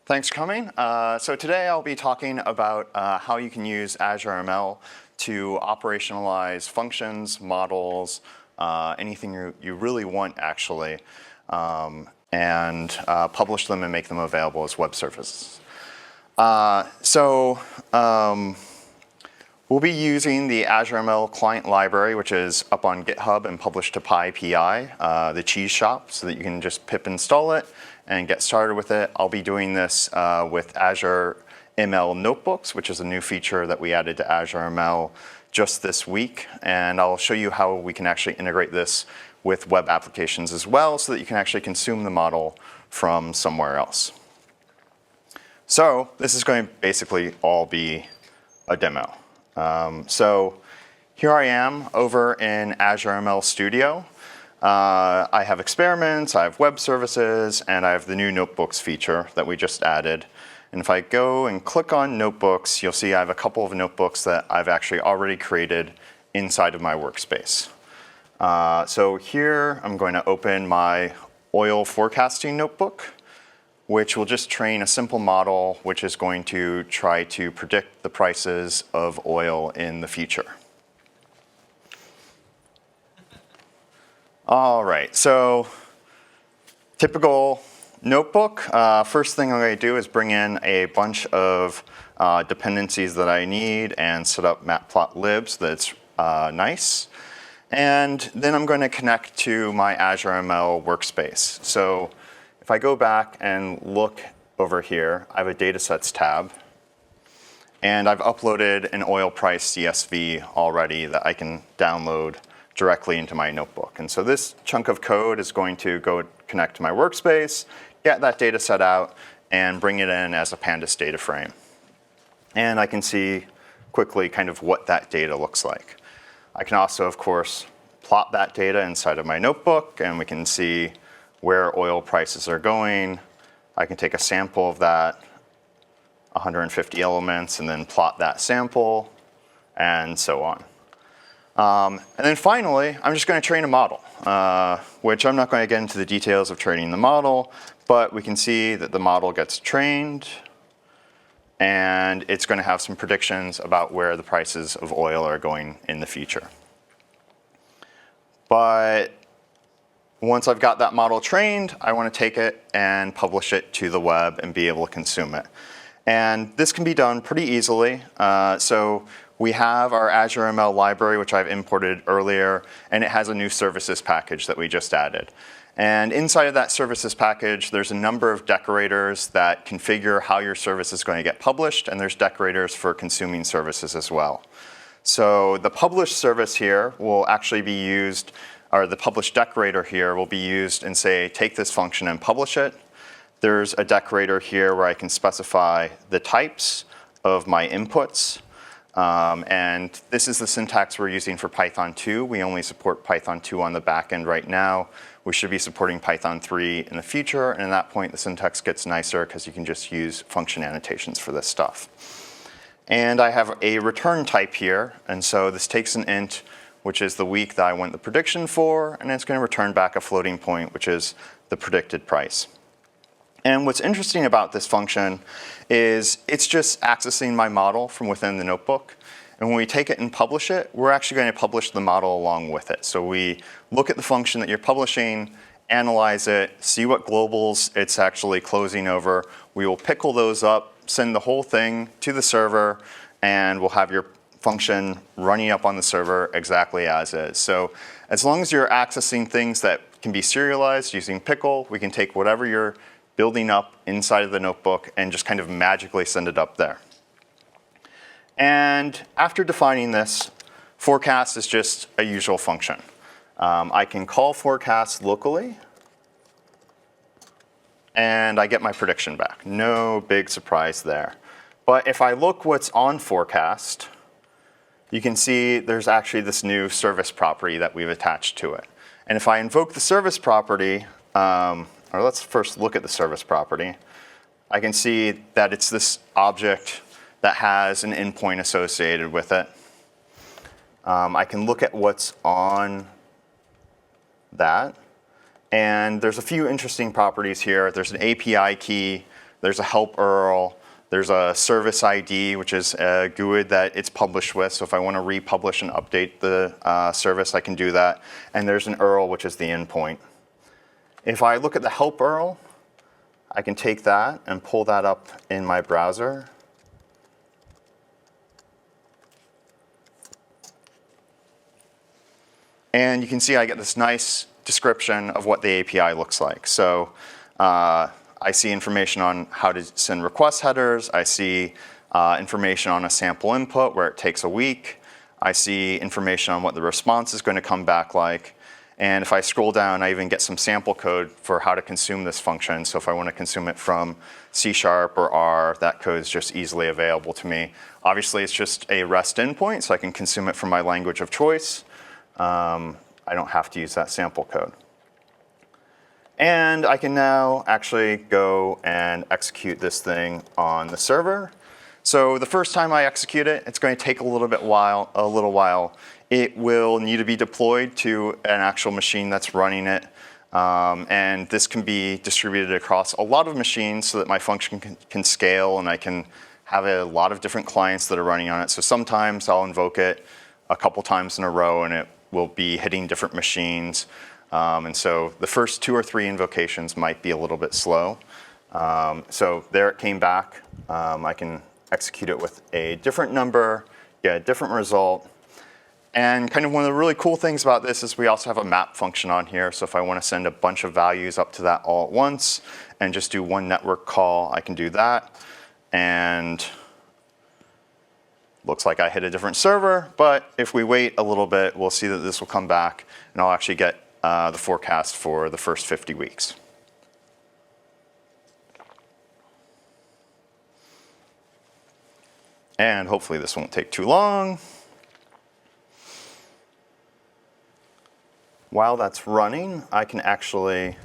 Thanks for coming. So today I'll be talking about how you can use Azure ML to operationalize functions, models, anything you really want actually, and publish them and make them available as web services. We'll be using the Azure ML client library, which is up on GitHub and published to PyPI, the cheese shop, so that you can just pip install it and get started with it. I'll be doing this with Azure ML Notebooks, which is a new feature that we added to Azure ML just this week. And I'll show you how we can actually integrate this with web applications as well, so that you can actually consume the model from somewhere else. So this is going to basically all be a demo. So here I am over in Azure ML Studio. I have experiments, I have web services, and I have the new notebooks feature that we just added. And if I go and click on notebooks, you'll see I have a couple of notebooks that I've actually already created inside of my workspace. So here I'm going to open my oil forecasting notebook, which will just train a simple model which is going to try to predict the prices of oil in the future. All right, so typical notebook. First thing I'm going to do is bring in a bunch of dependencies that I need and set up matplotlib so that's nice. And then I'm going to connect to my Azure ML workspace. So if I go back and look over here, I have a datasets tab. And I've uploaded an oil price CSV already that I can download directly into my notebook. And so this chunk of code is going to go connect to my workspace, get that data set out, and bring it in as a pandas data frame. And I can see quickly kind of what that data looks like. I can also, of course, plot that data inside of my notebook, and we can see where oil prices are going. I can take a sample of that, 150 elements, and then plot that sample, and so on. And then finally, I'm just going to train a model, which I'm not going to get into the details of training the model, but we can see that the model gets trained, and it's going to have some predictions about where the prices of oil are going in the future. But once I've got that model trained, I want to take it and publish it to the web and be able to consume it. And this can be done pretty easily. So we have our Azure ML library, which I've imported earlier, and it has a new services package that we just added. And inside of that services package, there's a number of decorators that configure how your service is going to get published, and there's decorators for consuming services as well. So the publish service here will actually be used, or the publish decorator here will be used and say, take this function and publish it. There's a decorator here where I can specify the types of my inputs. And this is the syntax we're using for Python 2. We only support Python 2 on the back end right now. We should be supporting Python 3 in the future. And at that point, the syntax gets nicer because you can just use function annotations for this stuff. And I have a return type here. And so this takes an int, which is the week that I want the prediction for. And it's going to return back a floating point, which is the predicted price. And what's interesting about this function is it's just accessing my model from within the notebook. And when we take it and publish it, we're actually going to publish the model along with it. So we look at the function that you're publishing, analyze it, see what globals it's actually closing over. We will pickle those up, send the whole thing to the server, and we'll have your function running up on the server exactly as is. So as long as you're accessing things that can be serialized using pickle, we can take whatever you're building up inside of the notebook and just kind of magically send it up there. And after defining this, forecast is just a usual function. I can call forecast locally, and I get my prediction back. No big surprise there. But if I look what's on forecast, you can see there's actually this new service property that we've attached to it. And if I invoke the service property, or let's first look at the service property, I can see that it's this object that has an endpoint associated with it. I can look at what's on that. And there's a few interesting properties here. There's an API key, there's a help URL, there's a service ID, which is a GUID that it's published with. So if I want to republish and update the service, I can do that. And there's an URL, which is the endpoint. If I look at the help URL, I can take that and pull that up in my browser. And you can see I get this nice description of what the API looks like. So I see information on how to send request headers. I see information on a sample input where it takes a week. I see information on what the response is going to come back like. And if I scroll down, I even get some sample code for how to consume this function. So if I want to consume it from C# or R, that code is just easily available to me. Obviously, it's just a REST endpoint, so I can consume it from my language of choice. I don't have to use that sample code. And I can now actually go and execute this thing on the server. So the first time I execute it, it's going to take a little while. It will need to be deployed to an actual machine that's running it. And this can be distributed across a lot of machines so that my function can scale and I can have a lot of different clients that are running on it. So sometimes I'll invoke it a couple times in a row and it will be hitting different machines. And so the first 2 or 3 invocations might be a little bit slow. So there it came back. I can execute it with a different number, get a different result. And kind of one of the really cool things about this is we also have a map function on here. So if I want to send a bunch of values up to that all at once and just do one network call, I can do that. And looks like I hit a different server, but if we wait a little bit, we'll see that this will come back and I'll actually get the forecast for the first 50 weeks. And hopefully this won't take too long. While that's running, I can actually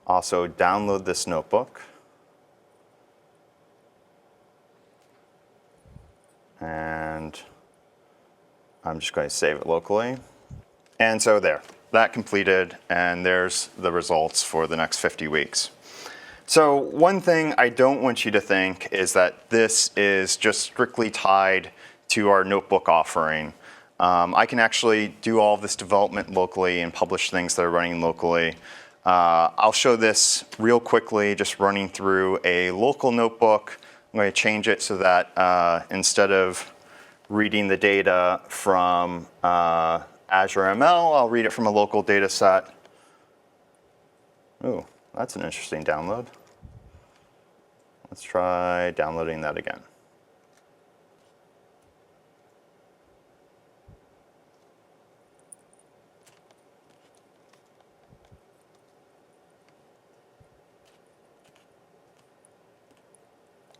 also download this notebook. And I'm just going to save it locally. And so there, that completed, and there's the results for the next 50 weeks. So one thing I don't want you to think is that this is just strictly tied to our notebook offering. I can actually do all of this development locally and publish things that are running locally. I'll show this real quickly, just running through a local notebook. I'm going to change it so that instead of reading the data from Azure ML, I'll read it from a local data set. Ooh, that's an interesting download. Let's try downloading that again.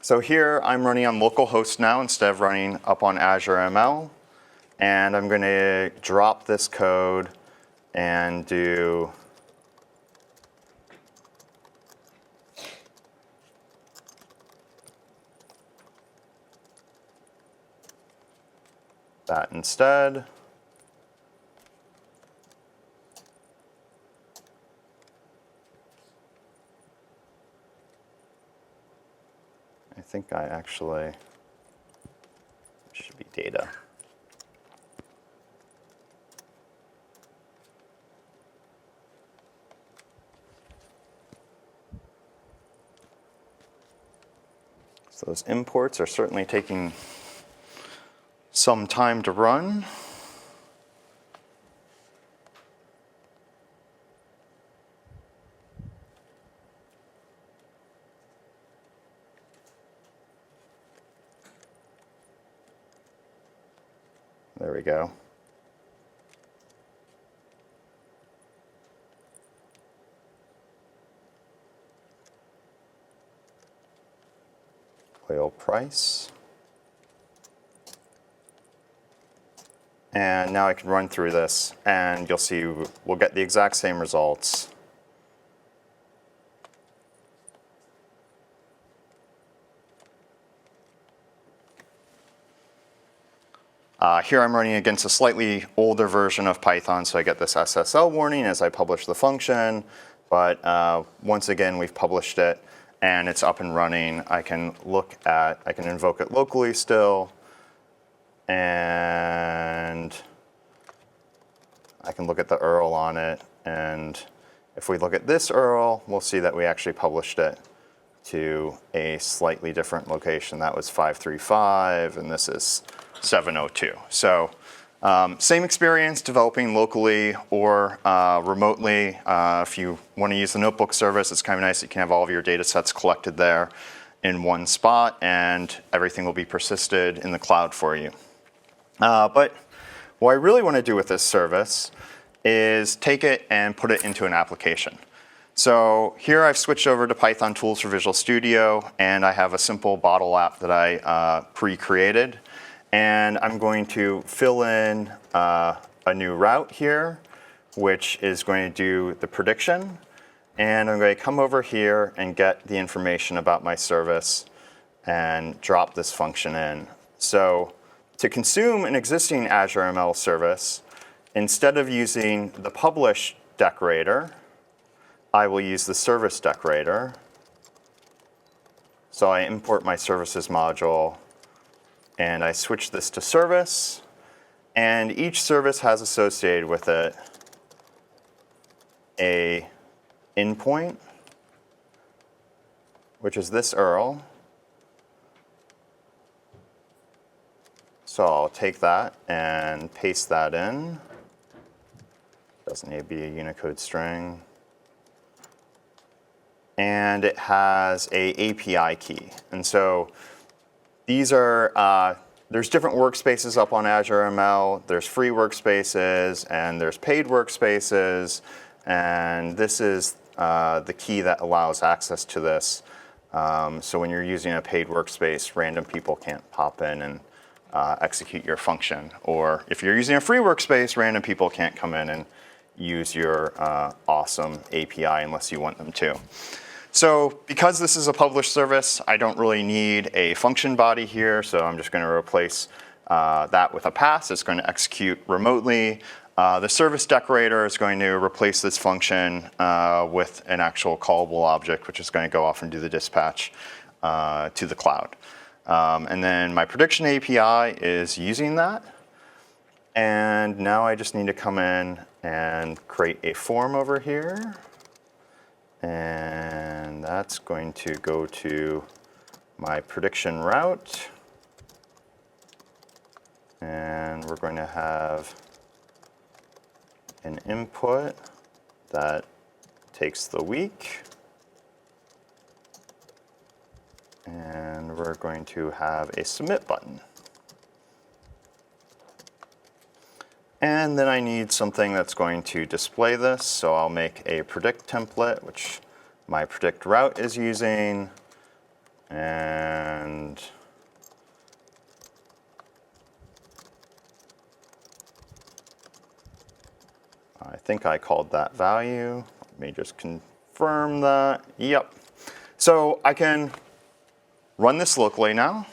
So here I'm running on localhost now instead of running up on Azure ML. And I'm going to drop this code and do that instead. I think I actually should be data. So those imports are certainly taking some time to run. There we go. Oil price. And now I can run through this and you'll see we'll get the exact same results. Here I'm running against a slightly older version of Python, so I get this SSL warning as I publish the function. But once again, we've published it. and it's up and running, I can invoke it locally still, and I can look at the URL on it, and if we look at this URL, we'll see that we actually published it to a slightly different location. That was 535, and this is 702. So same experience developing locally or remotely. If you want to use the notebook service, it's kind of nice. You can have all of your data sets collected there in one spot, and everything will be persisted in the cloud for you. But what I really want to do with this service is take it and put it into an application. So here I've switched over to Python tools for Visual Studio, and I have a simple bottle app that I pre-created. And I'm going to fill in a new route here, which is going to do the prediction. And I'm going to come over here and get the information about my service and drop this function in. So to consume an existing Azure ML service, instead of using the publish decorator, I will use the service decorator. So I import my services module, and I switch this to service, and each service has associated with it a endpoint, which is this URL. So I'll take that and paste that in. Doesn't need to be a Unicode string. And it has a API key. And so these are, there's different workspaces up on Azure ML. There's free workspaces, and there's paid workspaces. And this is the key that allows access to this. So when you're using a paid workspace, random people can't pop in and execute your function. Or if you're using a free workspace, random people can't come in and use your awesome API unless you want them to. So because this is a published service, I don't really need a function body here, so I'm just going to replace that with a pass. It's going to execute remotely. The service decorator is going to replace this function with an actual callable object, which is going to go off and do the dispatch to the cloud. And then my prediction API is using that. And now I just need to come in and create a form over here. And that's going to go to my prediction route. And we're going to have an input that takes the week. And we're going to have a submit button. And then I need something that's going to display this, so I'll make a predict template, which my predict route is using. And I think I called that value. Let me just confirm that. Yep. So I can run this locally now.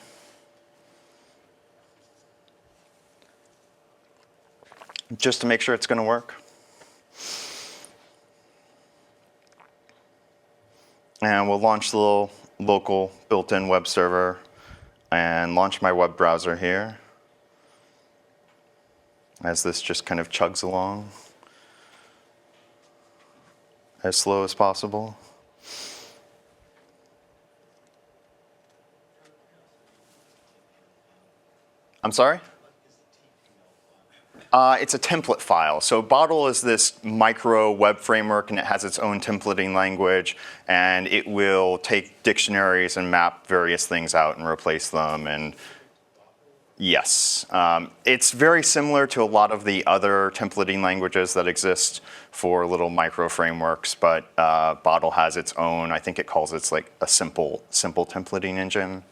Just to make sure it's going to work. And we'll launch the little local built-in web server and launch my web browser here as this just kind of chugs along as slow as possible. I'm sorry? It's a template file. So Bottle is this micro web framework, and it has its own templating language, and it will take dictionaries and map various things out and replace them. And yes, it's very similar to a lot of the other templating languages that exist for little micro frameworks, but Bottle has its own. I think it calls it like a simple templating engine.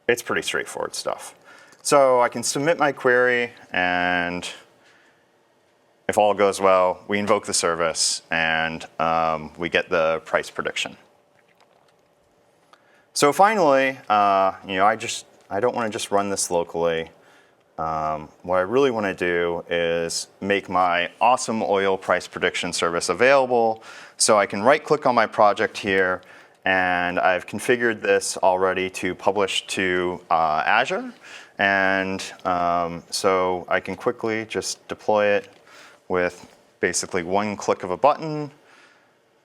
It's pretty straightforward stuff. So I can submit my query, and if all goes well, we invoke the service, and we get the price prediction. So finally, I don't want to just run this locally. what I really want to do is make my awesome oil price prediction service available. So I can right-click on my project here, and I've configured this already to publish to Azure. And so I can quickly just deploy it with basically one click of a button.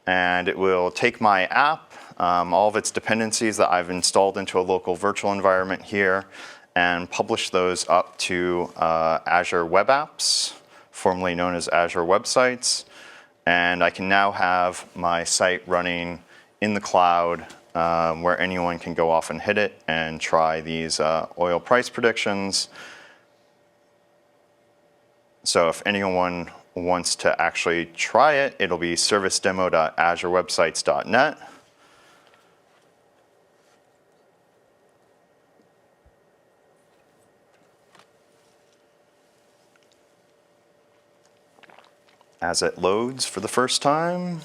And it will take my app, all of its dependencies that I've installed into a local virtual environment here, and publish those up to Azure Web Apps, formerly known as Azure Websites. And I can now have my site running in the cloud where anyone can go off and hit it and try these oil price predictions. So if anyone wants to actually try it, it'll be servicedemo.azurewebsites.net. As it loads for the first time.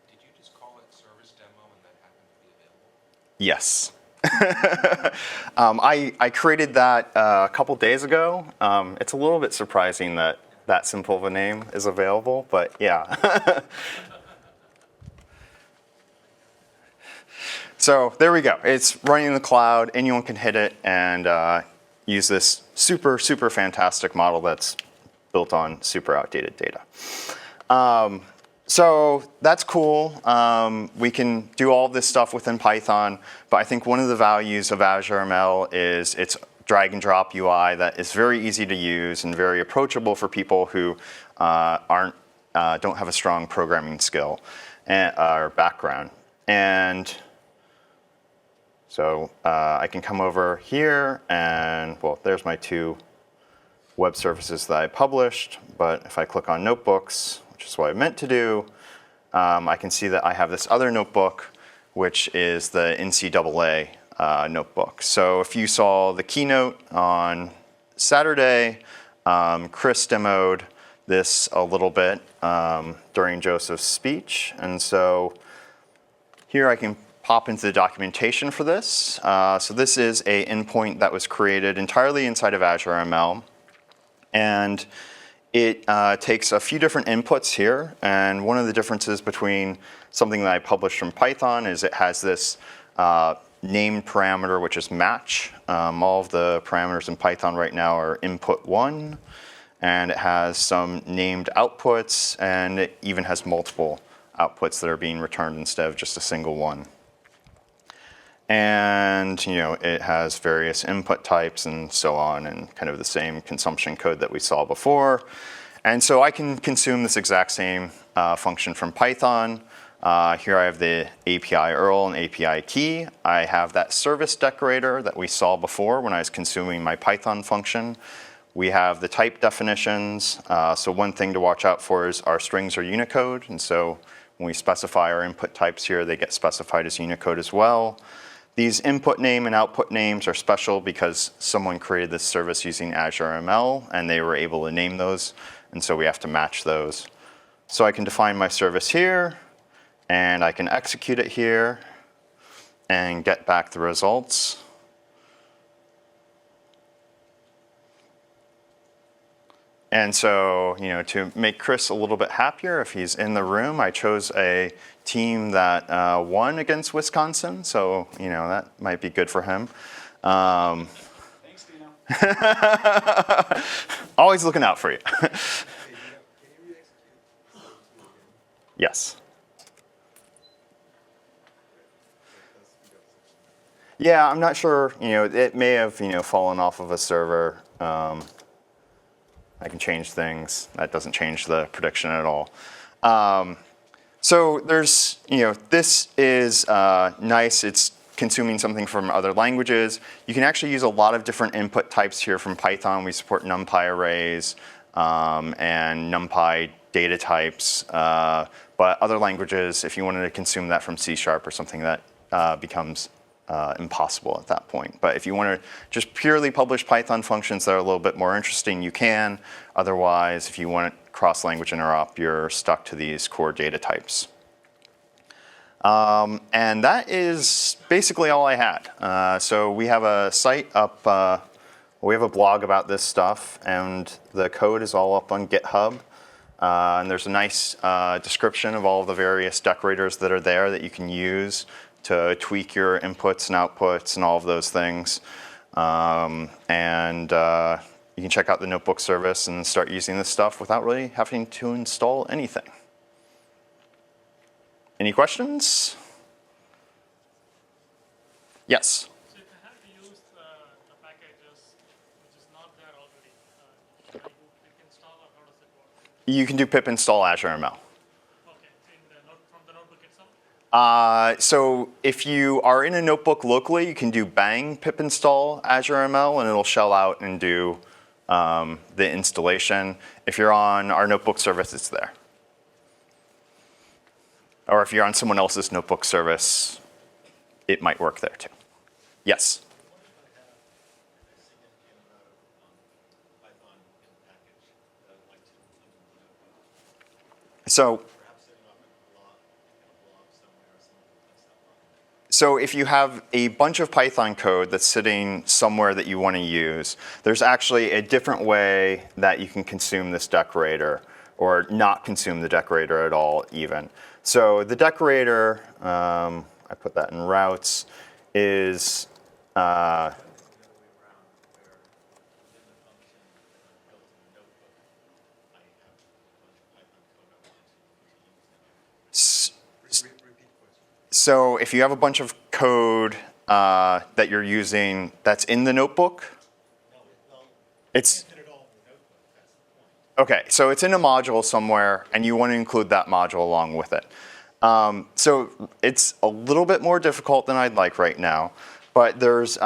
Did you just call it service demo and that happened to be available? Yes. I created that a couple days ago. It's a little bit surprising that that simple of a name is available, but yeah. So there we go. It's running in the cloud. Anyone can hit it and use this super, super fantastic model that's built on super outdated data. So that's cool. We can do all this stuff within Python, but I think one of the values of Azure ML is its drag and drop UI that is very easy to use and very approachable for people who don't have a strong programming skill or background. And so I can come over here and, well, there's my two web services that I published. But if I click on notebooks, which is what I meant to do, I can see that I have this other notebook, which is the NCAA notebook. So if you saw the keynote on Saturday, Chris demoed this a little bit during Joseph's speech. And so here I can pop into the documentation for this. So this is an endpoint that was created entirely inside of Azure ML. And it takes a few different inputs here. And one of the differences between something that I published from Python is it has this named parameter, which is match. All of the parameters in Python right now are input 1. And it has some named outputs. And it even has multiple outputs that are being returned instead of just a single one. And it has various input types and so on, and kind of the same consumption code that we saw before. And so I can consume this exact same function from Python. Here I have the API URL and API key. I have that service decorator that we saw before when I was consuming my Python function. We have the type definitions. So one thing to watch out for is our strings are Unicode. And so when we specify our input types here, they get specified as Unicode as well. These input name and output names are special because someone created this service using Azure ML, and they were able to name those, and so we have to match those. So I can define my service here, and I can execute it here, and get back the results. And so, to make Chris a little bit happier, if he's in the room, I chose a team that won against Wisconsin. So, that might be good for him. Thanks, Dino. Always looking out for you. Yes. Yeah, I'm not sure. It may have, fallen off of a server. I can change things. That doesn't change the prediction at all. So there's, this is nice. It's consuming something from other languages. You can actually use a lot of different input types here from Python. We support NumPy arrays and NumPy data types. But other languages, if you wanted to consume that from C# or something, that becomes impossible at that point. But if you want to just purely publish Python functions that are a little bit more interesting, you can. Otherwise, if you want cross-language interop, you're stuck to these core data types. And that is basically all I had. So we have a site up, we have a blog about this stuff, and the code is all up on GitHub. And there's a nice description of all the various decorators that are there that you can use to tweak your inputs and outputs and all of those things. You can check out the notebook service and start using this stuff without really having to install anything. Any questions? Yes? So if I have to use the packages which is not there already, should I do pip install or how does it work? You can do pip install Azure ML. Okay, from the notebook itself? So if you are in a notebook locally, you can do bang pip install Azure ML, and it'll shell out and do the installation. If you're on our notebook service, it's there. Or if you're on someone else's notebook service, it might work there too. Yes? So if you have a bunch of Python code that's sitting somewhere that you want to use, there's actually a different way that you can consume this decorator, or not consume the decorator at all even. So the decorator, I put that in routes, is so if you have a bunch of code that you're using that's in the notebook, it's okay. So it's in a module somewhere, and you want to include that module along with it. So it's a little bit more difficult than I'd like right now, but there's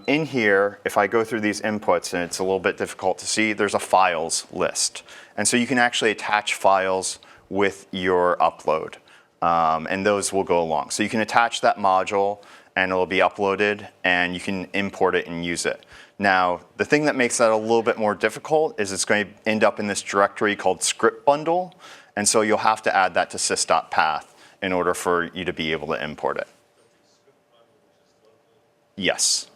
in here, if I go through these inputs, and it's a little bit difficult to see, there's a files list, and so you can actually attach files with your upload. And those will go along. So you can attach that module, and it'll be uploaded, and you can import it and use it. Now, the thing that makes that a little bit more difficult is it's going to end up in this directory called script bundle, and so you'll have to add that to sys.path in order for you to be able to import it. Yes.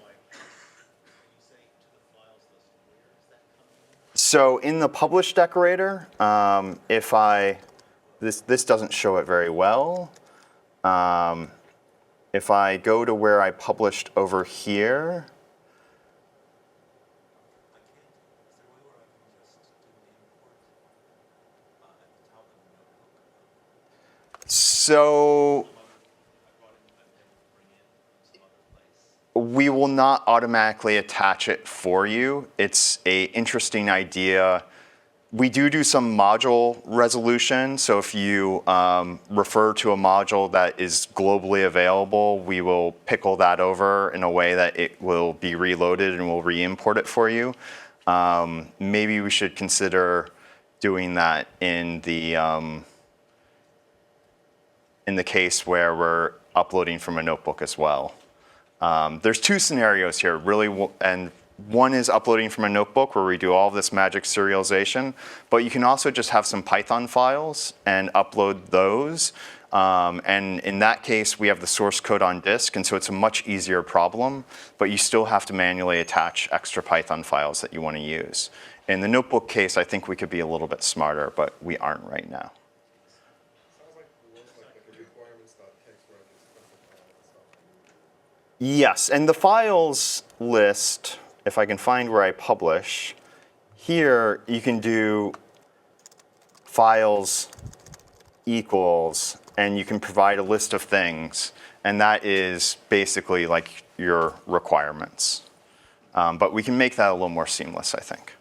So in the publish decorator, this doesn't show it very well. If I go to where I published over here, so we will not automatically attach it for you. It's an interesting idea. We do some module resolution. So if you refer to a module that is globally available, we will pickle that over in a way that it will be reloaded and we'll re-import it for you. Maybe we should consider doing that in the case where we're uploading from a notebook as well. There's two scenarios here, really, and one is uploading from a notebook where we do all of this magic serialization, but you can also just have some Python files and upload those. And in that case, we have the source code on disk, and so it's a much easier problem, but you still have to manually attach extra Python files that you want to use. In the notebook case, I think we could be a little bit smarter, but we aren't right now. Yes, and the files list, if I can find where I publish, here you can do files equals, and you can provide a list of things, and that is basically like your requirements. But we can make that a little more seamless, I think.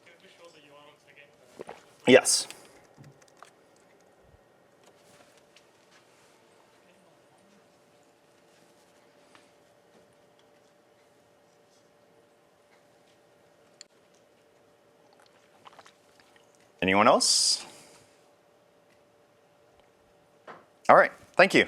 Can we show the URLs again? Yes. Anyone else? All right, thank you.